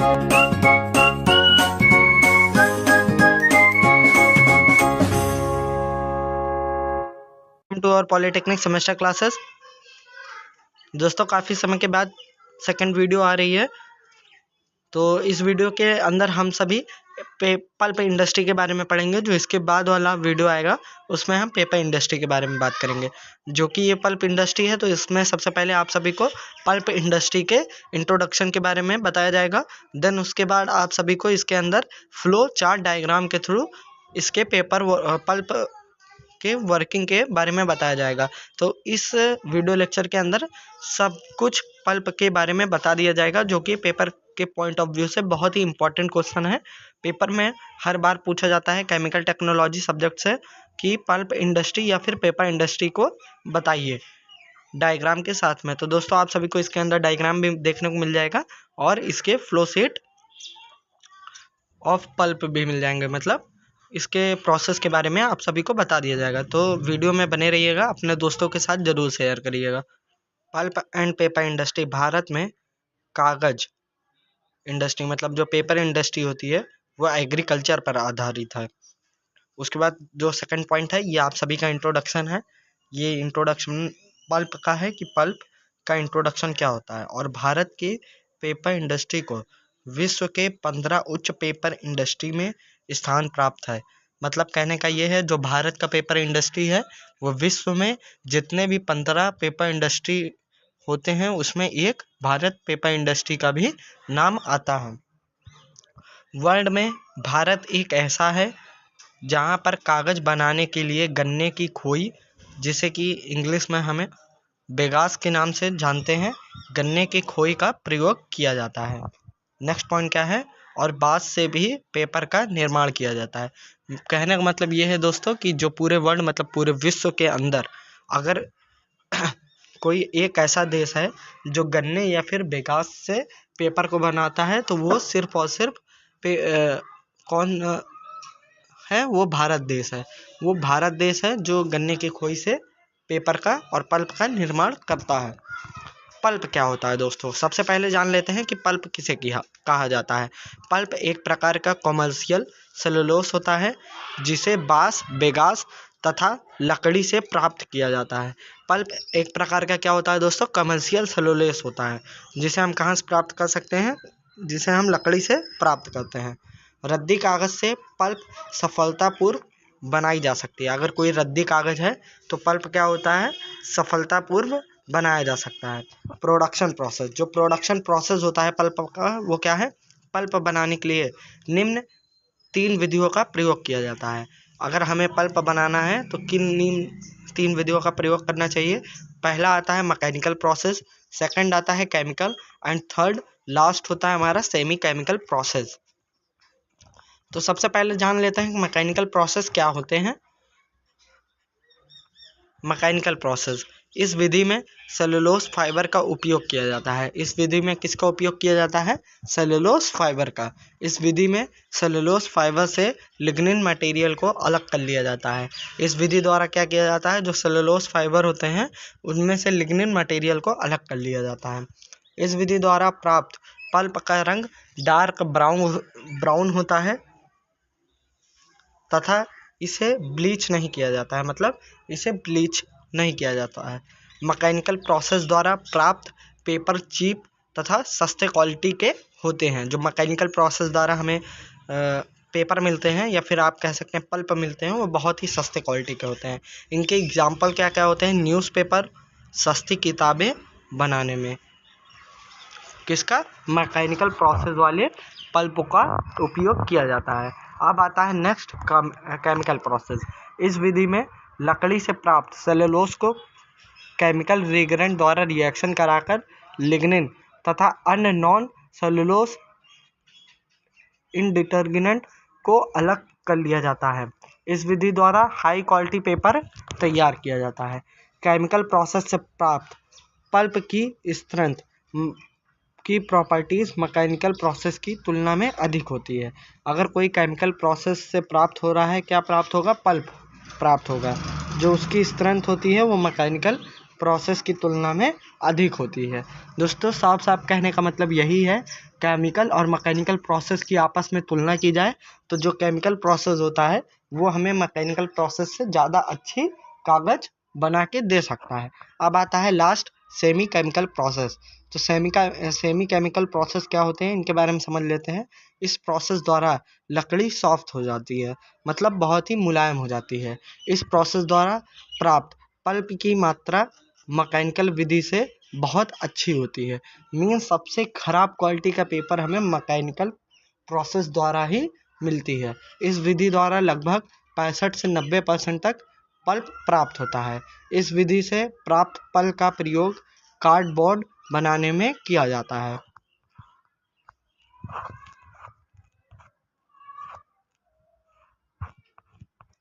To और polytechnic semester classes. दोस्तों काफ़ी समय के बाद सेकंड वीडियो आ रही है। तो इस वीडियो के अंदर हम सभी पल्प इंडस्ट्री के बारे में पढ़ेंगे। जो इसके बाद वाला वीडियो आएगा उसमें हम पेपर इंडस्ट्री के बारे में बात करेंगे। जो कि ये पल्प इंडस्ट्री है, तो इसमें सबसे पहले आप सभी को पल्प इंडस्ट्री के इंट्रोडक्शन के बारे में बताया जाएगा। देन उसके बाद आप सभी को इसके अंदर फ्लो चार्ट डायग्राम के थ्रू इसके पल्प के वर्किंग के बारे में बताया जाएगा। तो इस वीडियो लेक्चर के अंदर सब कुछ पल्प के बारे में बता दिया जाएगा, जो कि पेपर के पॉइंट ऑफ व्यू से बहुत ही इंपॉर्टेंट क्वेश्चन है। पेपर में हर बार पूछा जाता है केमिकल टेक्नोलॉजी सब्जेक्ट से कि पल्प इंडस्ट्री या फिर पेपर इंडस्ट्री को बताइए डायग्राम के साथ में। तो दोस्तों आप सभी को इसके अंदर डायग्राम भी देखने को मिल जाएगा और इसके फ्लो शीट ऑफ पल्प भी मिल जाएंगे, मतलब इसके प्रोसेस के बारे में आप सभी को बता दिया जाएगा। तो वीडियो में बने रहिएगा, अपने दोस्तों के साथ ज़रूर शेयर करिएगा। Pulp and paper industry Bharat में कागज़ इंडस्ट्री, मतलब जो पेपर इंडस्ट्री होती है वो एग्रीकल्चर पर आधारित है। उसके बाद जो सेकंड पॉइंट है ये आप सभी का इंट्रोडक्शन है। ये इंट्रोडक्शन पल्प का है कि पल्प का इंट्रोडक्शन क्या होता है, और भारत के पेपर इंडस्ट्री को विश्व के 15 उच्च पेपर इंडस्ट्री में स्थान प्राप्त है। मतलब कहने का ये है, जो भारत का पेपर इंडस्ट्री है वो विश्व में जितने भी 15 पेपर इंडस्ट्री होते हैं उसमें एक भारत पेपर इंडस्ट्री का भी नाम आता है। वर्ल्ड में भारत एक ऐसा है जहाँ पर कागज़ बनाने के लिए गन्ने की खोई, जिसे कि इंग्लिश में हमें बेगास के नाम से जानते हैं, गन्ने की खोई का प्रयोग किया जाता है। नेक्स्ट पॉइंट क्या है, और बांस से भी पेपर का निर्माण किया जाता है। कहने का मतलब ये है दोस्तों कि जो पूरे वर्ल्ड मतलब पूरे विश्व के अंदर अगर कोई एक ऐसा देश है जो गन्ने या फिर बेगास से पेपर को बनाता है, तो वो सिर्फ और सिर्फ कौन है, वो भारत देश है। वो भारत देश है जो गन्ने की खोई से पेपर का और पल्प का निर्माण करता है। पल्प क्या होता है दोस्तों, सबसे पहले जान लेते हैं कि पल्प किसे कहा जाता है। पल्प एक प्रकार का कॉमर्शियल सेलुलोस होता है जिसे बांस, बेगास तथा लकड़ी से प्राप्त किया जाता है। पल्प एक प्रकार का क्या होता है दोस्तों, कमर्शियल सेलुलोस होता है, जिसे हम कहाँ से प्राप्त कर सकते हैं, जिसे हम लकड़ी से प्राप्त करते हैं। रद्दी कागज़ से पल्प सफलतापूर्व बनाई जा सकती है। अगर कोई रद्दी कागज़ है तो पल्प क्या होता है, सफलतापूर्व बनाया जा सकता है। प्रोडक्शन प्रोसेस, जो प्रोडक्शन प्रोसेस होता है पल्प का, वो क्या है, पल्प बनाने के लिए निम्न 3 विधियों का प्रयोग किया जाता है। अगर हमें पल्प बनाना है तो किन 3 विधियों का प्रयोग करना चाहिए। पहला आता है मैकेनिकल प्रोसेस, सेकंड आता है केमिकल, एंड थर्ड लास्ट होता है हमारा सेमी केमिकल प्रोसेस। तो सबसे पहले जान लेते हैं कि मैकेनिकल प्रोसेस क्या होते हैं। मैकेनिकल प्रोसेस, इस विधि में सेलुलोज फाइबर का उपयोग किया जाता है। इस विधि में किसका उपयोग किया जाता है, सेलुलोज फाइबर का। इस विधि में सेलुलोज फाइबर से लिग्निन मटेरियल को अलग कर लिया जाता है। इस विधि द्वारा क्या किया जाता है, जो सेलुलोज फाइबर होते हैं उनमें से लिग्निन मटेरियल को अलग कर लिया जाता है। इस विधि द्वारा प्राप्त पल्प का रंग डार्क ब्राउन होता है तथा इसे ब्लीच नहीं किया जाता है, मतलब इसे ब्लीच नहीं किया जाता है। मैकेनिकल प्रोसेस द्वारा प्राप्त पेपर चीप तथा सस्ते क्वालिटी के होते हैं। जो मैकेनिकल प्रोसेस द्वारा हमें पेपर मिलते हैं या फिर आप कह सकते हैं पल्प मिलते हैं, वो बहुत ही सस्ते क्वालिटी के होते हैं। इनके एग्जाम्पल क्या क्या होते हैं, न्यूज़पेपर, सस्ती किताबें बनाने में किसका, मैकेनिकल प्रोसेस वाले पल्प का उपयोग किया जाता है। अब आता है नेक्स्ट केमिकल प्रोसेस। इस विधि में लकड़ी से प्राप्त सेलुलोज को केमिकल रिएजेंट द्वारा रिएक्शन कराकर लिग्निन तथा अन्य नॉन सेलुलोज इंडिटर्मिनेंट को अलग कर लिया जाता है। इस विधि द्वारा हाई क्वालिटी पेपर तैयार किया जाता है। केमिकल प्रोसेस से प्राप्त पल्प की स्ट्रेंथ की प्रॉपर्टीज़ मैकेनिकल प्रोसेस की तुलना में अधिक होती है। अगर कोई केमिकल प्रोसेस से प्राप्त हो रहा है, क्या प्राप्त होगा, पल्प प्राप्त होगा। जो उसकी स्ट्रेंथ होती है वो मैकेनिकल प्रोसेस की तुलना में अधिक होती है। दोस्तों साफ साफ कहने का मतलब यही है, केमिकल और मैकेनिकल प्रोसेस की आपस में तुलना की जाए तो जो केमिकल प्रोसेस होता है वो हमें मैकेनिकल प्रोसेस से ज़्यादा अच्छी कागज़ बना के दे सकता है। अब आता है लास्ट सेमी केमिकल प्रोसेस। तो सेमी केमिकल प्रोसेस क्या होते हैं, इनके बारे में समझ लेते हैं। इस प्रोसेस द्वारा लकड़ी सॉफ्ट हो जाती है, मतलब बहुत ही मुलायम हो जाती है। इस प्रोसेस द्वारा प्राप्त पल्प की मात्रा मैकेनिकल विधि से बहुत अच्छी होती है। मीन सबसे खराब क्वालिटी का पेपर हमें मैकेनिकल प्रोसेस द्वारा ही मिलती है। इस विधि द्वारा लगभग 65 से 90% तक पल्प प्राप्त होता है। इस विधि से प्राप्त पल्प का प्रयोग कार्डबोर्ड बनाने में किया जाता है।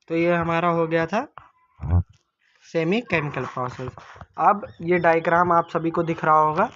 तो ये हमारा हो गया था सेमी केमिकल प्रोसेस। अब ये डायग्राम आप सभी को दिख रहा होगा।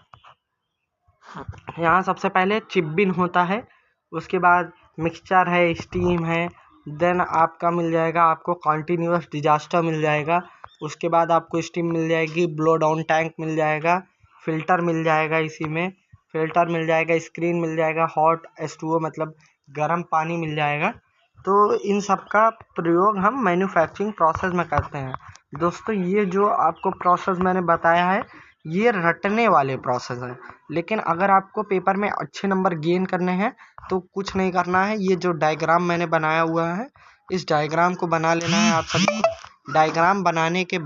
यहाँ सबसे पहले चिप बिन होता है, उसके बाद मिक्सचर है, स्टीम है, देन आपका मिल जाएगा आपको कॉन्टीन्यूअस डिजास्टर मिल जाएगा, उसके बाद आपको स्टीम मिल जाएगी, ब्लो डाउन टैंक मिल जाएगा, फिल्टर मिल जाएगा, इसी में फिल्टर मिल जाएगा, स्क्रीन मिल जाएगा, हॉट H2O मतलब गर्म पानी मिल जाएगा। तो इन सब का प्रयोग हम मैन्युफैक्चरिंग प्रोसेस में करते हैं। दोस्तों ये जो आपको प्रोसेस मैंने बताया है ये रटने वाले प्रोसेस हैं, लेकिन अगर आपको पेपर में अच्छे नंबर गेन करने हैं तो कुछ नहीं करना है। ये जो डायग्राम मैंने बनाया हुआ है इस डायग्राम को बना लेना है आप सभी को। डायग्राम बनाने के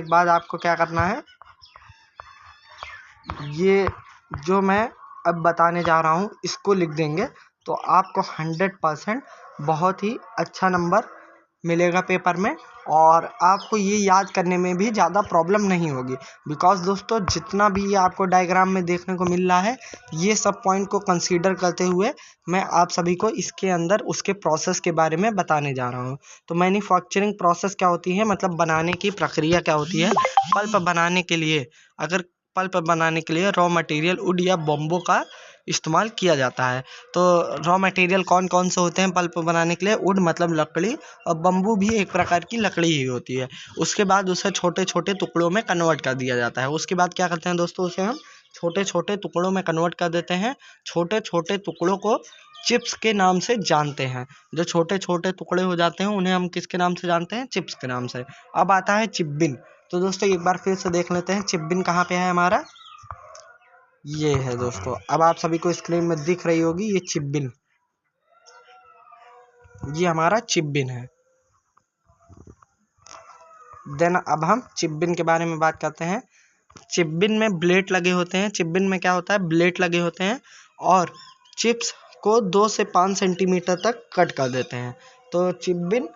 बाद आपको क्या करना है, ये जो मैं अब बताने जा रहा हूँ इसको लिख देंगे तो आपको 100% बहुत ही अच्छा नंबर मिलेगा पेपर में, और आपको ये याद करने में भी ज़्यादा प्रॉब्लम नहीं होगी। बिकॉज दोस्तों जितना भी ये आपको डायग्राम में देखने को मिल रहा है ये सब पॉइंट को कंसीडर करते हुए मैं आप सभी को इसके अंदर उसके प्रोसेस के बारे में बताने जा रहा हूँ। तो मैन्युफैक्चरिंग प्रोसेस क्या होती है, मतलब बनाने की प्रक्रिया क्या होती है। पल्प बनाने के लिए रॉ मटेरियल वुड या बम्बू का इस्तेमाल किया जाता है। तो रॉ मटेरियल कौन कौन से होते हैं पल्प बनाने के लिए, वुड मतलब लकड़ी, और बम्बू भी एक प्रकार की लकड़ी ही होती है। उसके बाद उसे छोटे छोटे टुकड़ों में कन्वर्ट कर दिया जाता है। उसके बाद क्या करते हैं दोस्तों, उसे हम छोटे छोटे टुकड़ों में कन्वर्ट कर देते हैं। छोटे छोटे टुकड़ों को चिप्स के नाम से जानते हैं। जो छोटे छोटे टुकड़े हो जाते हैं उन्हें हम किसके नाम से जानते हैं, चिप्स के नाम से। अब आता है चिप बिन। तो दोस्तों एक बार फिर से देख लेते हैं चिप बिन कहाँ पे है हमारा, ये है दोस्तों। अब आप सभी को स्क्रीन में दिख रही होगी ये चिप बिन, ये हमारा चिप बिन है। देन अब हम चिप बिन के बारे में बात करते हैं। चिप बिन में ब्लेड लगे होते हैं। चिप बिन में क्या होता है, ब्लेड लगे होते हैं और चिप्स को 2 से 5 सेंटीमीटर तक कट कर देते हैं। तो चिप बिन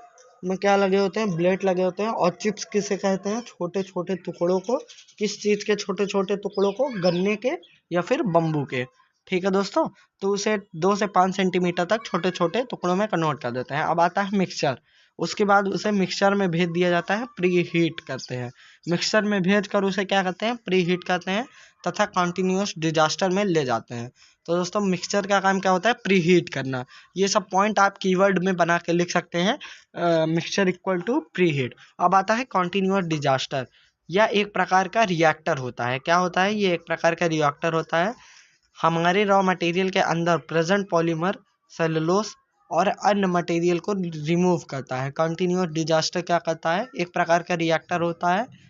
में क्या लगे होते हैं, ब्लेड लगे होते हैं। और चिप्स किसे कहते हैं, छोटे छोटे टुकड़ों को। किस चीज़ के छोटे छोटे टुकड़ों को, गन्ने के या फिर बम्बू के। ठीक है दोस्तों, तो उसे 2 से 5 सेंटीमीटर तक छोटे छोटे टुकड़ों में कन्वर्ट कर देते हैं। अब आता है मिक्सचर। उसके बाद उसे मिक्सचर में भेज दिया जाता है, प्री हीट करते हैं। मिक्सचर में भेज कर उसे क्या करते हैं, प्री हीट करते हैं तथा कंटिन्यूअस डिजास्टर में ले जाते हैं। तो दोस्तों मिक्सचर का काम क्या होता है, प्री हीट करना। ये सब पॉइंट आप कीवर्ड में बना के लिख सकते हैं, mixture equal to preheat. अब आता है कंटिन्यूअस डिजास्टर। यह एक प्रकार का रिएक्टर होता है। क्या होता है, ये एक प्रकार का रिएक्टर होता है। हमारे रॉ मटेरियल के अंदर प्रेजेंट पॉलीमर, सेलुलोज और अन्य मटेरियल को रिमूव करता है। कंटिन्यूअस डिजास्टर क्या करता है, एक प्रकार का रिएक्टर होता है।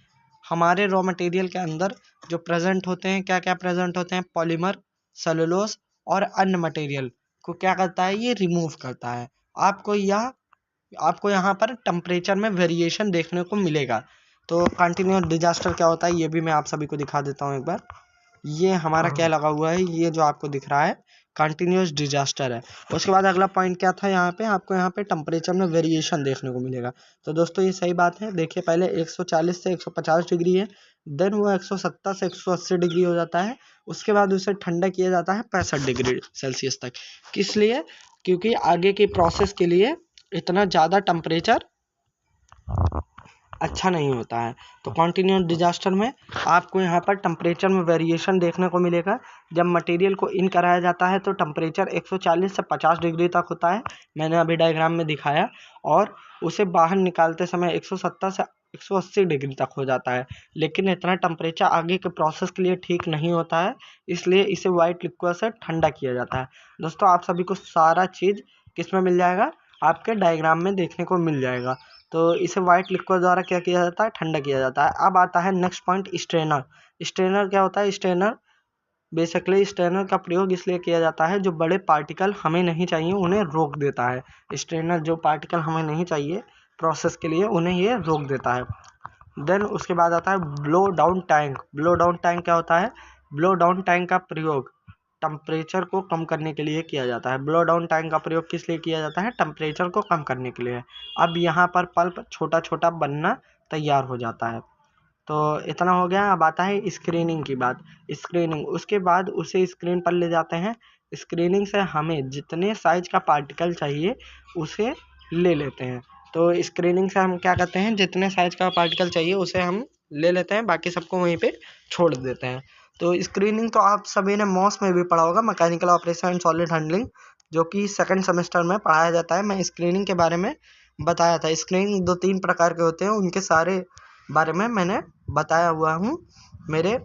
हमारे रॉ मटेरियल के अंदर जो प्रेजेंट होते हैं, क्या क्या प्रेजेंट होते हैं, पॉलीमर, सेलुलोज और अन्य मटेरियल को क्या करता है, ये रिमूव करता है। आपको यहाँ पर टेम्परेचर में वेरिएशन देखने को मिलेगा। तो कंटिन्यूअस डिजास्टर क्या होता है ये भी मैं आप सभी को दिखा देता हूँ एक बार। ये हमारा क्या लगा हुआ है, ये जो आपको दिख रहा है कंटिन्यूअस डिजास्टर है। उसके बाद अगला पॉइंट क्या था, यहाँ पे आपको यहाँ पे टेम्परेचर में वेरिएशन देखने को मिलेगा। तो दोस्तों ये सही बात है। देखिए पहले 140 से 150 डिग्री है, देन वो 170 से 180 डिग्री हो जाता है। उसके बाद उसे ठंडा किया जाता है 65 डिग्री सेल्सियस तक। किस लिए, क्योंकि आगे की प्रोसेस के लिए इतना ज़्यादा टेम्परेचर अच्छा नहीं होता है। तो कंटिन्यूअस डिजास्टर में आपको यहाँ पर टेम्परेचर में वेरिएशन देखने को मिलेगा। जब मटेरियल को इन कराया जाता है तो टेम्परेचर 140 से 50 डिग्री तक होता है, मैंने अभी डायग्राम में दिखाया। और उसे बाहर निकालते समय 170 से 180 डिग्री तक हो जाता है। लेकिन इतना टेम्परेचर आगे के प्रोसेस के लिए ठीक नहीं होता है, इसलिए इसे वाइट लिक्विड से ठंडा किया जाता है। दोस्तों आप सभी को सारा चीज़ किस में मिल जाएगा, आपके डायग्राम में देखने को मिल जाएगा। तो इसे वाइट लिक्विड द्वारा क्या किया जाता है, ठंडा किया जाता है। अब आता है नेक्स्ट पॉइंट, स्ट्रेनर। स्ट्रेनर क्या होता है, स्ट्रेनर बेसिकली स्ट्रेनर का प्रयोग इसलिए किया जाता है जो बड़े पार्टिकल हमें नहीं चाहिए उन्हें रोक देता है। स्ट्रेनर जो पार्टिकल हमें नहीं चाहिए प्रोसेस के लिए उन्हें ये रोक देता है। देन उसके बाद आता है blow down tank. Blow down tank क्या होता है, ब्लो डाउन टैंक का प्रयोग टेम्परेचर को कम करने के लिए किया जाता है। ब्लो डाउन टैंक का प्रयोग किस लिए किया जाता है, टेम्परेचर को कम करने के लिए। अब यहाँ पर पल्प छोटा छोटा बनना तैयार हो जाता है। तो इतना हो गया। अब आता है स्क्रीनिंग की बात। स्क्रीनिंग, उसके बाद उसे स्क्रीन पर ले जाते हैं। स्क्रीनिंग से हमें जितने साइज का पार्टिकल चाहिए उसे ले लेते हैं। तो स्क्रीनिंग से हम क्या करते हैं, जितने साइज का पार्टिकल चाहिए उसे हम ले लेते हैं, बाकी सबको वहीं पे छोड़ देते हैं। तो स्क्रीनिंग तो आप सभी ने मॉस में भी पढ़ा होगा, mechanical operation and solid handling, जो कि सेकंड सेमेस्टर में पढ़ाया जाता है। मैं स्क्रीनिंग के बारे में बताया था। स्क्रीनिंग 2-3 प्रकार के होते हैं, उनके सारे बारे में मैंने बताया हुआ हूँ मेरे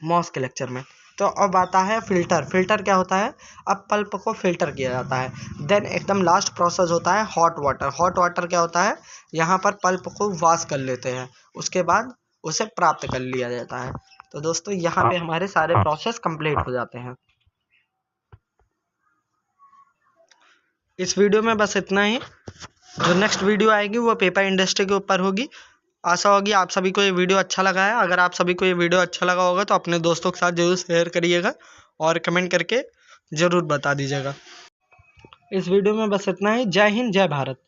मॉस के लेक्चर में। तो अब आता है फ़िल्टर। फ़िल्टर क्या होता है, अब पल्प को फ़िल्टर किया जाता है। देन एकदम लास्ट प्रोसेस होता है हॉट वाटर। हॉट वाटर क्या होता है, यहाँ पर पल्प को वॉश कर लेते हैं, उसके बाद उसे प्राप्त कर लिया जाता है। तो दोस्तों यहाँ पे हमारे सारे प्रोसेस कंप्लीट हो जाते हैं। इस वीडियो में बस इतना ही। जो नेक्स्ट वीडियो आएगी वो पेपर इंडस्ट्री के ऊपर होगी। आशा होगी आप सभी को ये वीडियो अच्छा लगा है। अगर आप सभी को ये वीडियो अच्छा लगा होगा तो अपने दोस्तों के साथ ज़रूर शेयर करिएगा और कमेंट करके ज़रूर बता दीजिएगा। इस वीडियो में बस इतना ही। जय हिंद, जय भारत।